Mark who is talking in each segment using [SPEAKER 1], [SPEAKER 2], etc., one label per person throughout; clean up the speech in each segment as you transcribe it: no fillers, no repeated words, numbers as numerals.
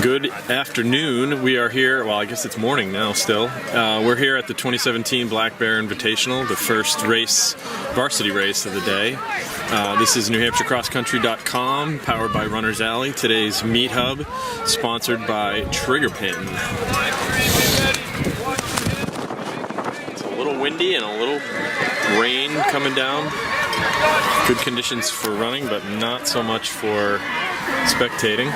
[SPEAKER 1] Good afternoon. We are here, well, I guess it's morning now still. We're here at the 2017 Black Bear Invitational, the first race, varsity race of the day. This is NewHampshireCrossCountry.com, powered by Runner's Alley. Today's meet hub, sponsored by Trigger Pin. It's a little windy and a little rain coming down. Good conditions for running, but not so much for spectating.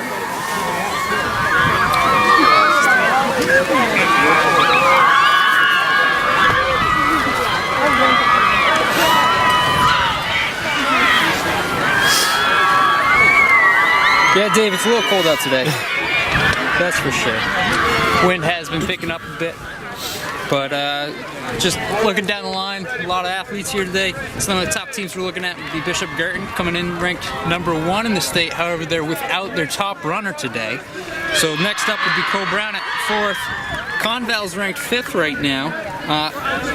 [SPEAKER 2] Yeah, Dave, it's a little cold out today. That's for sure. Wind has been picking up a bit. But just looking down the line, a lot of athletes here today. Some of the top teams we're looking at would be Bishop Girton, coming in ranked #1 in the state. However, they're without their top runner today. So next up would be Coe-Brown at 4th. Conval's ranked 5th right now.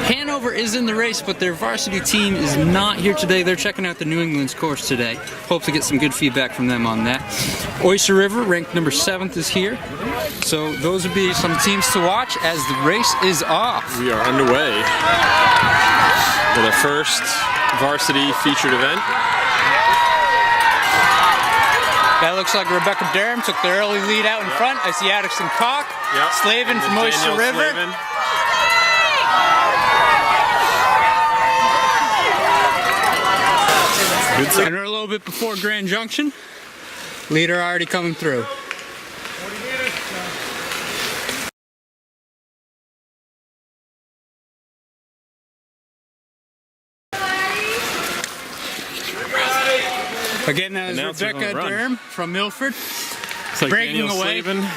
[SPEAKER 2] Hanover is in the race, but their varsity team is not here today. They're checking out the New England's course today. Hope to get some good feedback from them on that. Oyster River, ranked #7, is here. So those would be some teams to watch as the race is off.
[SPEAKER 1] We are underway with our first varsity featured event.
[SPEAKER 2] That looks like Rebecca Durham took the early lead out in front. I see Addison Cock,
[SPEAKER 1] yep.
[SPEAKER 2] Slavin from Oyster River.
[SPEAKER 1] Slavin.
[SPEAKER 2] And we're a little bit before Grand Junction. Leader already coming through. Again, that is Rebecca Durham from Milford.
[SPEAKER 1] It's like
[SPEAKER 2] breaking away.
[SPEAKER 1] Slavin.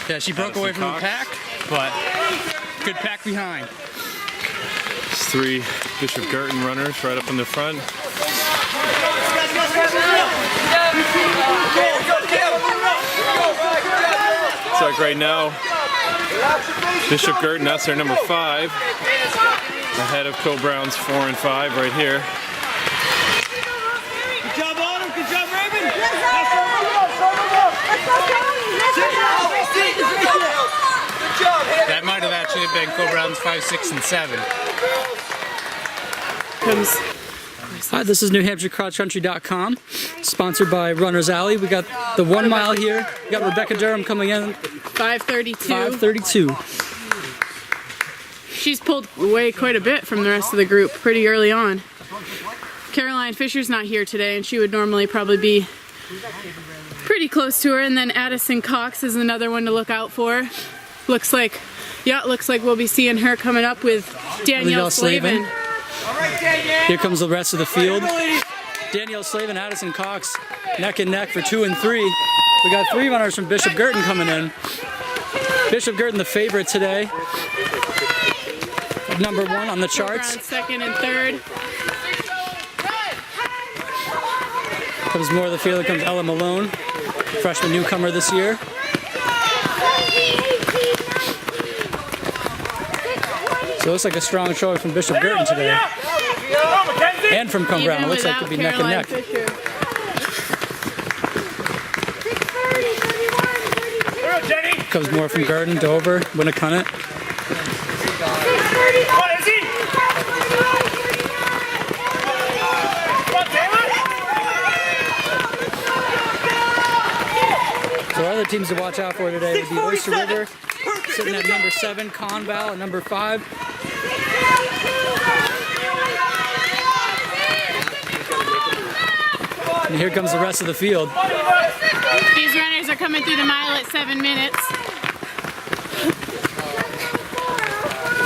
[SPEAKER 2] Yeah, she broke away from the pack, but good pack behind.
[SPEAKER 1] It's 3 Bishop Girton runners right up in the front. It's like right now, Bishop Girton, that's their #5, ahead of Coe-Brown's 4 and 5 right here.
[SPEAKER 3] Good job, Autumn. Good job, Raven.
[SPEAKER 2] That might have actually been Coe-Brown's 5, 6, and 7. Hi, this is NewHampshireCrossCountry.com, sponsored by Runner's Alley. We got the 1 mile here. We got Rebecca Durham coming in.
[SPEAKER 4] 5:32.
[SPEAKER 2] 5:32.
[SPEAKER 4] She's pulled away quite a bit from the rest of the group pretty early on. Caroline Fisher's not here today, and she would normally probably be pretty close to her. And then Addison Cox is another one to look out for. Looks like we'll be seeing her coming up with Danielle Slavin.
[SPEAKER 2] Here comes the rest of the field. Danielle Slavin, Addison Cox, neck and neck for 2 and 3. We got 3 runners from Bishop Girton coming in. Bishop Girton, the favorite today. #1 on the charts.
[SPEAKER 4] Around 2nd and 3rd.
[SPEAKER 2] Comes more of the field. Comes Ella Malone, freshman newcomer this year. So it looks like a strong showing from Bishop Girton today. And from Coe-Brown. It looks like it'll be neck and neck. Comes more from Girton, Dover, Winnicott. So other teams to watch out for today would be Oyster River, sitting at #7, Conval at #5. And here comes the rest of the field.
[SPEAKER 4] These runners are coming through the mile at 7 minutes.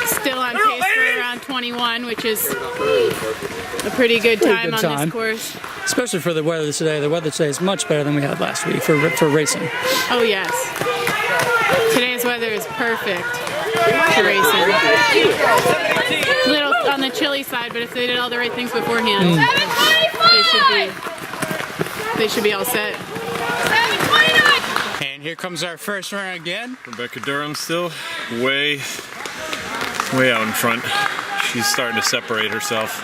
[SPEAKER 4] Still on pace for around 21, which is a pretty good time on this course.
[SPEAKER 2] Especially for the weather today. The weather today is much better than we had last week for racing.
[SPEAKER 4] Oh yes. Today's weather is perfect for racing. A little on the chilly side, but if they did all the right things beforehand, they should be all set.
[SPEAKER 2] And here comes our first runner again.
[SPEAKER 1] Rebecca Durham still way out in front. She's starting to separate herself.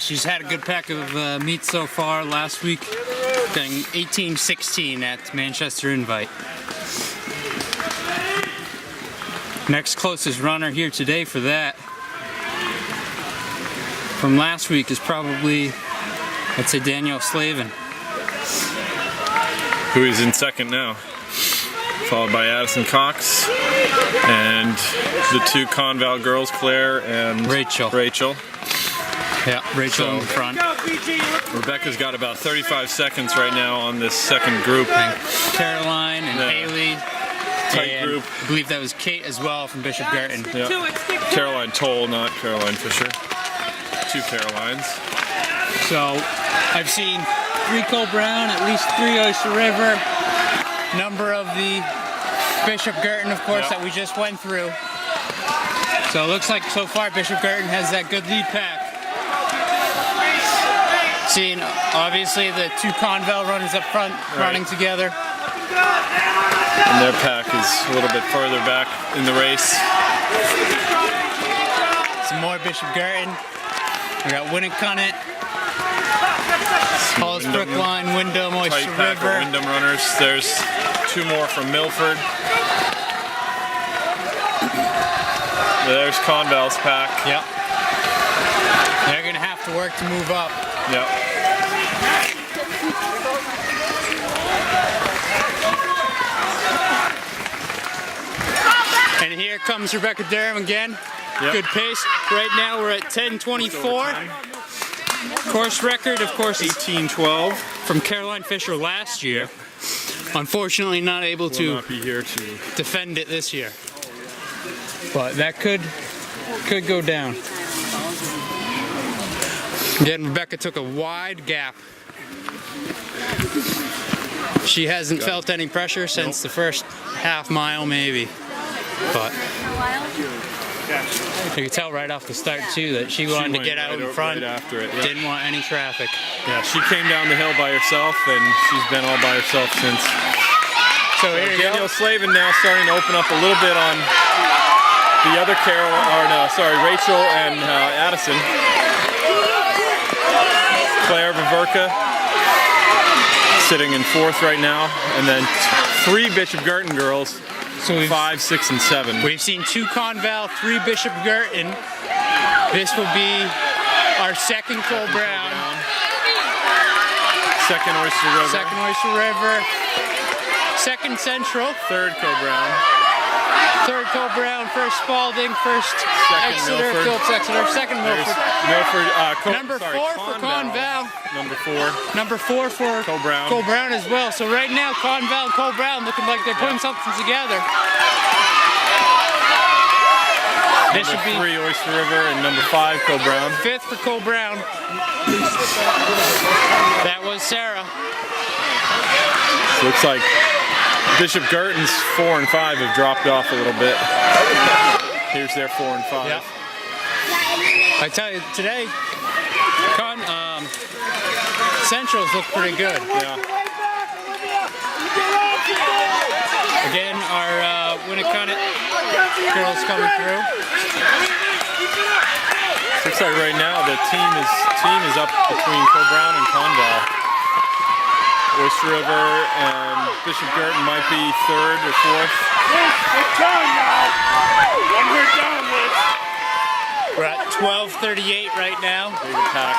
[SPEAKER 2] She's had a good pack of meets so far last week, getting 18-16 at Manchester Invite. Next closest runner here today for that from last week is probably, I'd say, Danielle Slavin.
[SPEAKER 1] Who is in second now, followed by Addison Cox and the two Conval girls, Claire and
[SPEAKER 2] Rachel. Yeah, Rachel in the front.
[SPEAKER 1] Rebecca's got about 35 seconds right now on this second group.
[SPEAKER 2] Caroline and Haley.
[SPEAKER 1] Tight
[SPEAKER 2] And
[SPEAKER 1] group.
[SPEAKER 2] I believe that was Kate as well from Bishop Garten.
[SPEAKER 1] Yeah. Caroline Toll, not Caroline Fisher. Two Carolines.
[SPEAKER 2] So I've seen 3 Cole Brown, at least 3 Oyster River, number of the Bishop Garten, of course, that we just went through. So it looks like so far Bishop Garten has that good lead pack. Seeing obviously the 2 Conval runners up front running together.
[SPEAKER 1] And their pack is a little bit further back in the race.
[SPEAKER 2] Some more Bishop Garten. We got Winnicott, Halls Brookline, Wyndham, Oyster
[SPEAKER 1] Tight pack of
[SPEAKER 2] River.
[SPEAKER 1] Wyndham runners. There's 2 more from Milford. There's Conval's pack.
[SPEAKER 2] Yep. They're gonna have to work to move up.
[SPEAKER 1] Yep.
[SPEAKER 2] And here comes Rebecca Durham again.
[SPEAKER 1] Yep.
[SPEAKER 2] Good pace. Right now we're at 10:24. Course record, of course, is
[SPEAKER 1] 18-12.
[SPEAKER 2] from Caroline Fisher last year. Unfortunately, not able
[SPEAKER 1] Will
[SPEAKER 2] to
[SPEAKER 1] not be here to.
[SPEAKER 2] defend it this year. But that could go down. Again, Rebecca took a wide gap. She hasn't felt any pressure since the first half mile, maybe. But you could tell right off the start too that she wanted to get out in front.
[SPEAKER 1] Right after it. Yeah.
[SPEAKER 2] Didn't want any traffic.
[SPEAKER 1] Yeah, she came down the hill by herself, and she's been all by herself since.
[SPEAKER 2] So here you
[SPEAKER 1] Danielle
[SPEAKER 2] go.
[SPEAKER 1] Slavin now starting to open up a little bit on the other Rachel and Addison. Claire Viverka sitting in 4th right now, and then 3 Bishop Garten girls,
[SPEAKER 2] So we've
[SPEAKER 1] 5, 6, and 7.
[SPEAKER 2] We've seen 2 Conval, 3 Bishop Garten. This will be our second Cole Brown.
[SPEAKER 1] Second Oyster River.
[SPEAKER 2] Second Oyster River. Second Central.
[SPEAKER 1] 3rd Co-Brown.
[SPEAKER 2] 3rd Cole Brown. First Spalding. First Exeter.
[SPEAKER 1] Milford.
[SPEAKER 2] Phillips Exeter. Second
[SPEAKER 1] There's
[SPEAKER 2] Milford.
[SPEAKER 1] Milford.
[SPEAKER 2] Number 4 for Conval.
[SPEAKER 1] Number 4.
[SPEAKER 2] Number 4 for
[SPEAKER 1] Cole Brown.
[SPEAKER 2] Cole Brown as well. So right now, Conval and Cole Brown looking like they're putting something together. This should
[SPEAKER 1] Number
[SPEAKER 2] be
[SPEAKER 1] 3 Oyster River and number 5 Co-Brown.
[SPEAKER 2] 5th for Cole Brown. That was Sarah.
[SPEAKER 1] So looks like Bishop Garten's 4 and 5 have dropped off a little bit. Here's their 4 and 5.
[SPEAKER 2] Yep. I tell you, today, Centrals look pretty good.
[SPEAKER 1] Yeah.
[SPEAKER 2] Again, our Winnicott girls coming through.
[SPEAKER 1] Looks like right now the team is up between Co-Brown and Conval. Oyster River and Bishop Garten might be 3rd or 4th.
[SPEAKER 2] We're at 12:38 right now.
[SPEAKER 1] Big attack.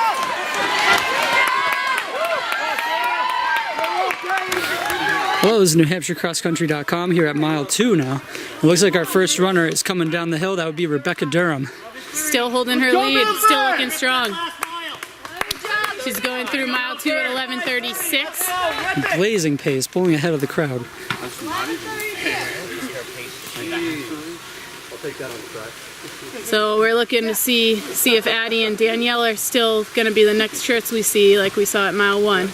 [SPEAKER 5] Hello, this is NewHampshireCrossCountry.com here at mile 2 now. It looks like our first runner is coming down the hill. That would be Rebecca Durham.
[SPEAKER 4] Still holding her lead, still looking strong. She's going through mile 2 at 11:36.
[SPEAKER 5] Blazing pace, pulling ahead of the crowd.
[SPEAKER 4] So we're looking to see if Addie and Danielle are still going to be the next shirts we see, like we saw at mile 1.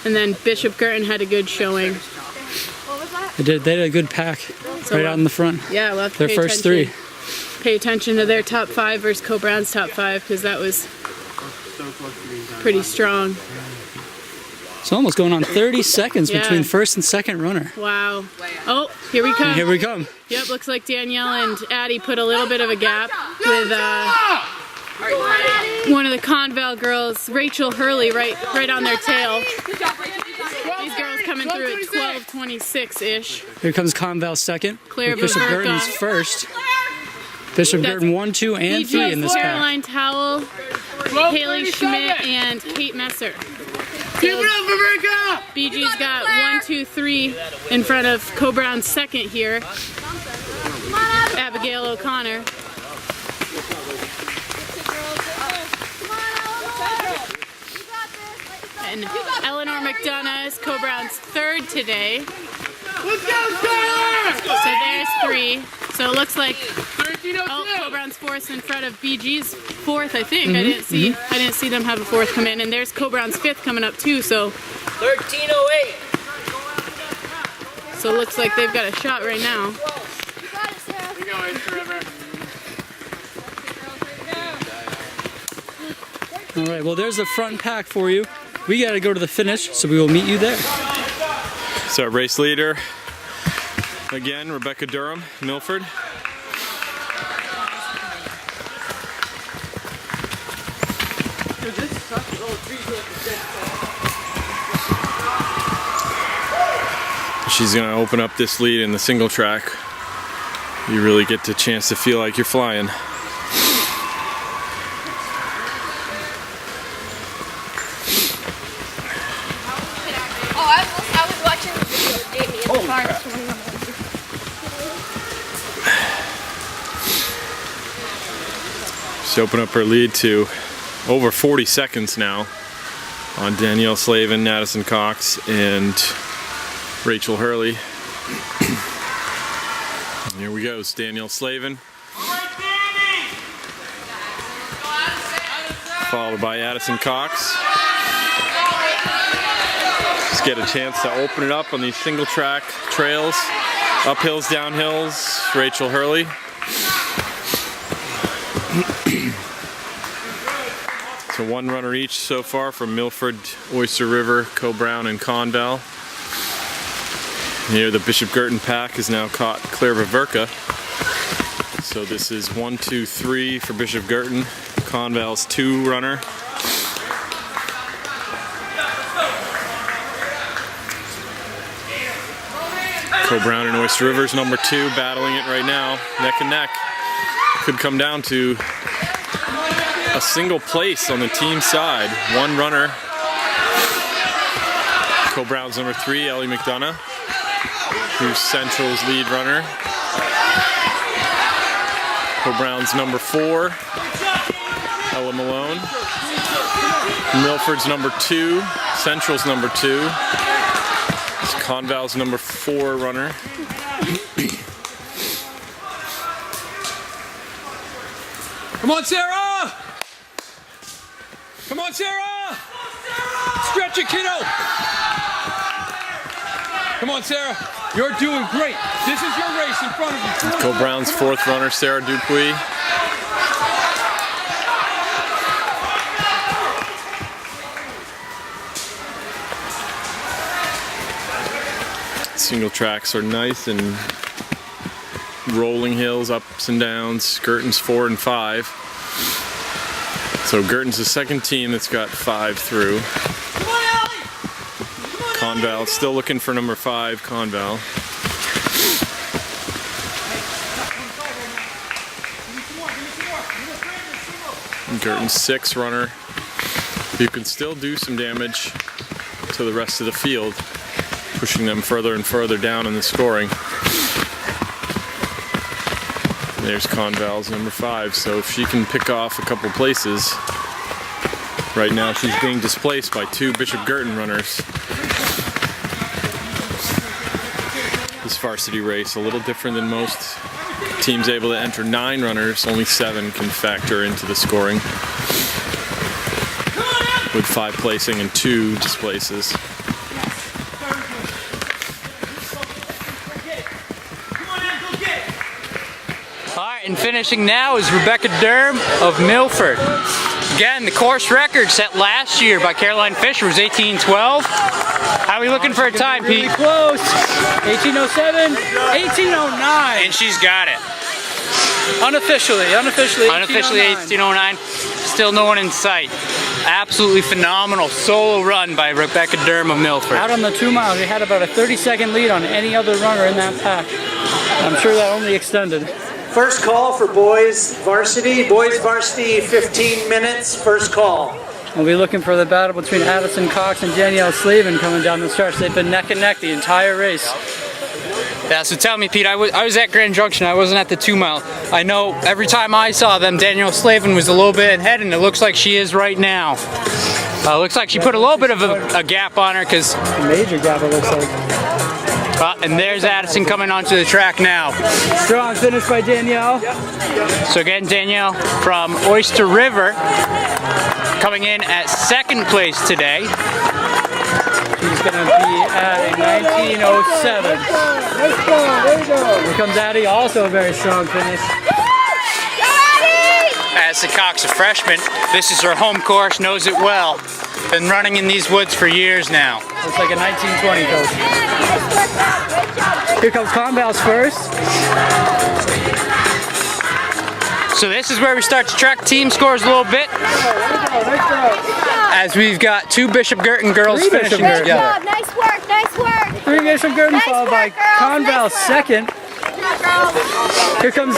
[SPEAKER 4] And then Bishop Garten had a good showing.
[SPEAKER 5] They did a good pack right out in the front.
[SPEAKER 4] Yeah, we'll have to
[SPEAKER 5] Their
[SPEAKER 4] pay
[SPEAKER 5] first
[SPEAKER 4] attention.
[SPEAKER 5] 3.
[SPEAKER 4] Pay attention to their top 5 versus Co-Brown's top 5, because that was pretty strong.
[SPEAKER 5] It's almost going on 30 seconds
[SPEAKER 4] Yeah.
[SPEAKER 5] between first and second runner.
[SPEAKER 4] Wow. Oh, here we come.
[SPEAKER 5] And here we come.
[SPEAKER 4] Yep, looks like Danielle and Addie put a little bit of a gap with one of the Conval girls, Rachel Hurley, right on their tail. These girls coming through at 12:26-ish.
[SPEAKER 5] Here comes Conval second.
[SPEAKER 4] Claire
[SPEAKER 5] Bishop
[SPEAKER 4] Baverka.
[SPEAKER 5] Girton's first. Bishop
[SPEAKER 4] That's
[SPEAKER 5] Girton 1, 2, and 3 in this pack.
[SPEAKER 4] Caroline Towell, Haley Schmidt, and Kate Messer.
[SPEAKER 3] Keep it up, America!
[SPEAKER 4] BG's got 1, 2, 3 in front of Co-Brown's second here. Abigail O'Connor. And Eleanor McDonough is Co-Brown's third today.
[SPEAKER 3] Let's go, Skylar!
[SPEAKER 4] So there's 3. So it looks like
[SPEAKER 3] 13:02.
[SPEAKER 4] Co-Brown's fourth in front of BG's fourth, I think. I didn't see them have a fourth come in, and there's Co-Brown's fifth coming up too. So
[SPEAKER 3] 13:08.
[SPEAKER 4] it looks like they've got a shot right now.
[SPEAKER 3] You go, Trevor.
[SPEAKER 5] All right, well, there's the front pack for you. We got to go to the finish, so we will meet you there.
[SPEAKER 1] So our race leader, again, Rebecca Durham, Milford. She's going to open up this lead in the single track. You really get the chance to feel like you're flying.
[SPEAKER 6] I was watching the video of Jamie in the car this morning.
[SPEAKER 1] She's opened up her lead to over 40 seconds now on Danielle Slavin, Addison Cox, and Rachel Hurley. Here we go, it's Danielle Slavin. Followed by Addison Cox. Just get a chance to open it up on these single track trails. Uphills, downhills, Rachel Hurley. So one runner each so far from Milford, Oyster River, Co-Brown, and Conval. Here the Bishop Girton pack has now caught Claire Baverka. So this is 1, 2, 3 for Bishop Girton. Conval's 2 runner. Co-Brown and Oyster River's number 2 battling it right now, neck and neck. Could come down to a single place on the team side. One runner. Co-Brown's number 3, Ellie McDonough, who's Central's lead runner. Co-Brown's number 4, Ella Malone. Milford's number 2, Central's number 2. It's Conval's number 4 runner.
[SPEAKER 3] Come on, Sarah! Come on, Sarah! Stretch it, kiddo! Come on, Sarah. You're doing great. This is your race in front of you.
[SPEAKER 1] Co-Brown's 4th runner, Sarah Dupuis. Single tracks are nice and rolling hills, ups and downs. Girton's 4 and 5. So Girton's the second team that's got 5 through. Conval still looking for number 5, Conval. Girton's 6th runner, who can still do some damage to the rest of the field, pushing them further and further down in the scoring. There's Conval's number 5, so if she can pick off a couple places, right now she's being displaced by 2 Bishop Girton runners. This varsity race, a little different than most teams able to enter 9 runners, only 7 can factor into the scoring, with 5 placing and 2 displaces.
[SPEAKER 2] And finishing now is Rebecca Durham of Milford. Again, the course record set last year by Caroline Fisher was 18:12. How are we looking for a time, Pete?
[SPEAKER 5] Really close. 18:07, 18:09.
[SPEAKER 2] And she's got it.
[SPEAKER 5] Unofficially
[SPEAKER 2] 18:09. Still no one in sight. absolutely phenomenal solo run by Rebecca Durham of Milford.
[SPEAKER 5] Out on the 2 mile, we had about a 30-second lead on any other runner in that pack. I'm sure that only extended.
[SPEAKER 7] First call for boys varsity. Boys varsity, 15 minutes. First call.
[SPEAKER 5] We'll be looking for the battle between Addison Cox and Danielle Slavin coming down the stretch. They've been neck and neck the entire race.
[SPEAKER 2] Yeah, so tell me, Pete, I was at Grand Junction. I wasn't at the 2 mile. I know every time I saw them, Danielle Slavin was a little bit ahead, and it looks like she is right now. Looks like she put a little bit of a gap on her, because...
[SPEAKER 5] A major gap, it looks like.
[SPEAKER 2] And there's Addison coming onto the track now.
[SPEAKER 5] Strong finish by Danielle.
[SPEAKER 2] So again, Danielle from Oyster River coming in at 2nd place today.
[SPEAKER 5] She's going to be at a 19:07. Here comes Addie, also a very strong finish.
[SPEAKER 2] Addison Cox, a freshman, this is her home course, knows it well. Been running in these woods for years now.
[SPEAKER 5] Looks like a 1920 coach. Here comes Conval's first.
[SPEAKER 2] So this is where we start to track team scores a little bit. As we've got 2 Bishop Girton girls finishing together.
[SPEAKER 6] Nice work, nice work.
[SPEAKER 5] 3 Bishop Girton followed by Conval second. Here comes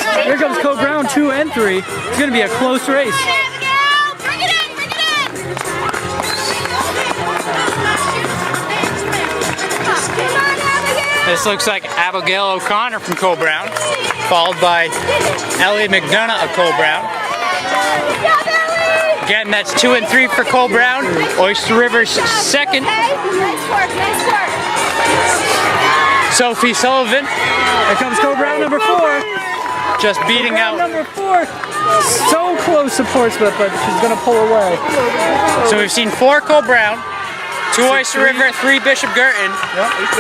[SPEAKER 5] Co Brown 2 and 3. It's going to be a close race.
[SPEAKER 6] Bring it in, bring it in.
[SPEAKER 2] This looks like Abigail O'Connor from Co Brown, followed by Ellie McDonough of Co Brown. Again, that's 2 and 3 for Co Brown. Oyster River's second.
[SPEAKER 6] Nice work, nice work.
[SPEAKER 2] Sophie Sullivan.
[SPEAKER 5] Here comes Co Brown number 4.
[SPEAKER 2] Just beating out.
[SPEAKER 5] Number 4. So close to Portsmouth, but she's going to pull away.
[SPEAKER 2] So we've seen 4 Co Brown, 2 Oyster River, 3 Bishop Girton.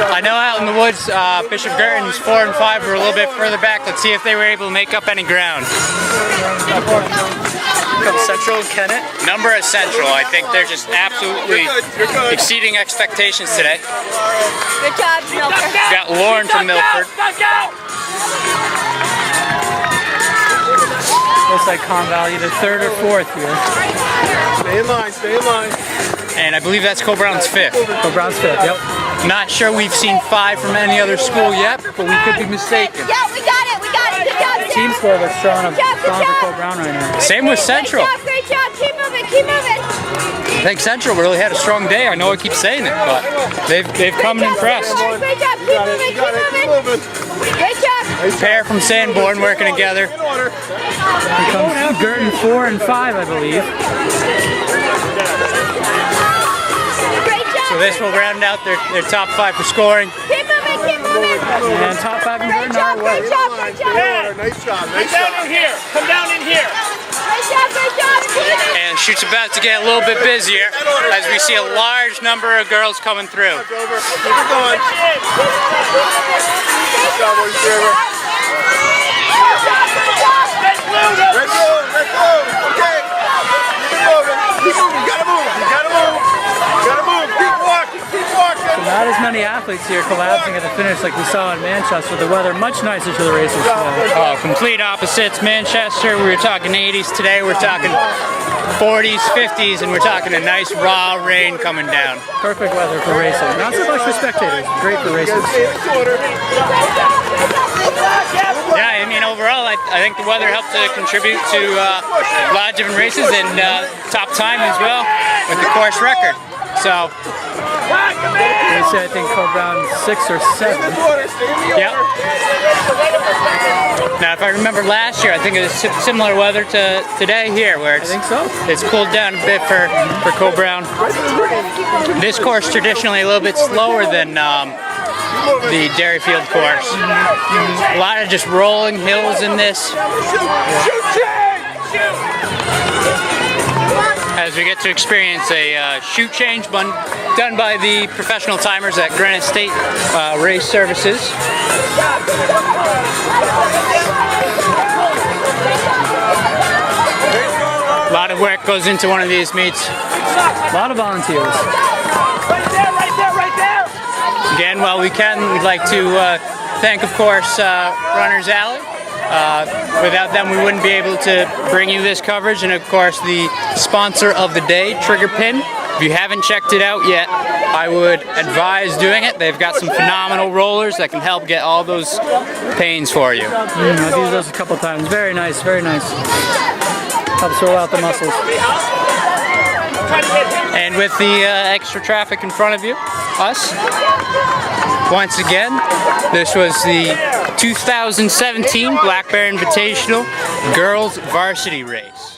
[SPEAKER 2] I know out in the woods, Bishop Girton's 4 and 5 were a little bit further back. Let's see if they were able to make up any ground.
[SPEAKER 5] Here comes Central Kennett.
[SPEAKER 2] Number of Central, I think they're just absolutely exceeding expectations today.
[SPEAKER 6] Good job, Milford.
[SPEAKER 2] We've got Lauren from Milford.
[SPEAKER 5] Looks like Conval either 3rd or 4th here.
[SPEAKER 3] Stay in line, stay in line.
[SPEAKER 2] And I believe that's Co Brown's 5th.
[SPEAKER 5] Co Brown's 5th, yep.
[SPEAKER 2] Not sure we've seen 5 from any other school yet, but we could be mistaken.
[SPEAKER 6] Yeah, we got it, we got it. Good job, Sam.
[SPEAKER 5] Team score looks strong for
[SPEAKER 6] Good job.
[SPEAKER 5] Co Brown right now.
[SPEAKER 2] Same with Central.
[SPEAKER 6] Great job. Keep moving, keep moving.
[SPEAKER 2] I think Central really had a strong day. I know I keep saying it, but they've come and impressed.
[SPEAKER 6] Great job, keep moving, keep moving. Great job.
[SPEAKER 2] Pair from Sanborn working together.
[SPEAKER 5] Here comes Girton 4 and 5, I believe.
[SPEAKER 6] Great job.
[SPEAKER 2] So this will round out their top 5 for scoring.
[SPEAKER 6] Keep moving, keep moving.
[SPEAKER 5] And top 5 in
[SPEAKER 6] Great
[SPEAKER 5] Girton are
[SPEAKER 6] job,
[SPEAKER 5] away.
[SPEAKER 6] great job, great job.
[SPEAKER 3] Nice job, nice
[SPEAKER 8] Come down in here. Come down in here.
[SPEAKER 6] Great job, great job.
[SPEAKER 2] And shoot's about to get a little bit busier as we see a large number of girls coming through.
[SPEAKER 3] Keep it going. Good job, Oyster River.
[SPEAKER 8] Red blue.
[SPEAKER 3] Red blue, red blue. Okay. Keep it moving. Keep moving. You gotta move. You gotta move. You gotta move. Keep walking. Keep walking.
[SPEAKER 5] Not as many athletes here collapsing at the finish like we saw in Manchester. The weather much nicer to the races today.
[SPEAKER 2] Oh, complete opposites. Manchester, we were talking 80s. Today we're talking 40s, 50s, and we're talking a nice raw rain coming down.
[SPEAKER 5] Perfect weather for racing. Not so much for spectators. Great for racers.
[SPEAKER 2] Yeah, I mean overall, I think the weather helped to contribute to a lot of different races and top time as well with the course record. So,
[SPEAKER 5] They say I think Co Brown 6 or 7.
[SPEAKER 2] yeah. Now, if I remember last year, I think it was similar weather to today here, where
[SPEAKER 5] I think so.
[SPEAKER 2] it's cooled down a bit for Co Brown. This course traditionally a little bit slower than the Dairyfield course. A lot of just rolling hills in this. As we get to experience a shoot change done by the professional timers at Granite State Race Services. A lot of work goes into one of these meets.
[SPEAKER 5] A lot of volunteers.
[SPEAKER 8] Right there.
[SPEAKER 2] Again, while we can, we'd like to thank, of course, Runners Alley
[SPEAKER 5] Without them, we wouldn't be able to bring you this coverage. And of course, the sponsor of the day, Trigger Pin. If you haven't checked it out yet, I would advise doing it. They've got some phenomenal rollers that can help get all those pains for you. I've used those a couple times. Very nice, very nice. Helps roll out the muscles. And with the extra traffic in front of you, us, once again, this was the 2017 Black Bear Invitational Girls Varsity Race.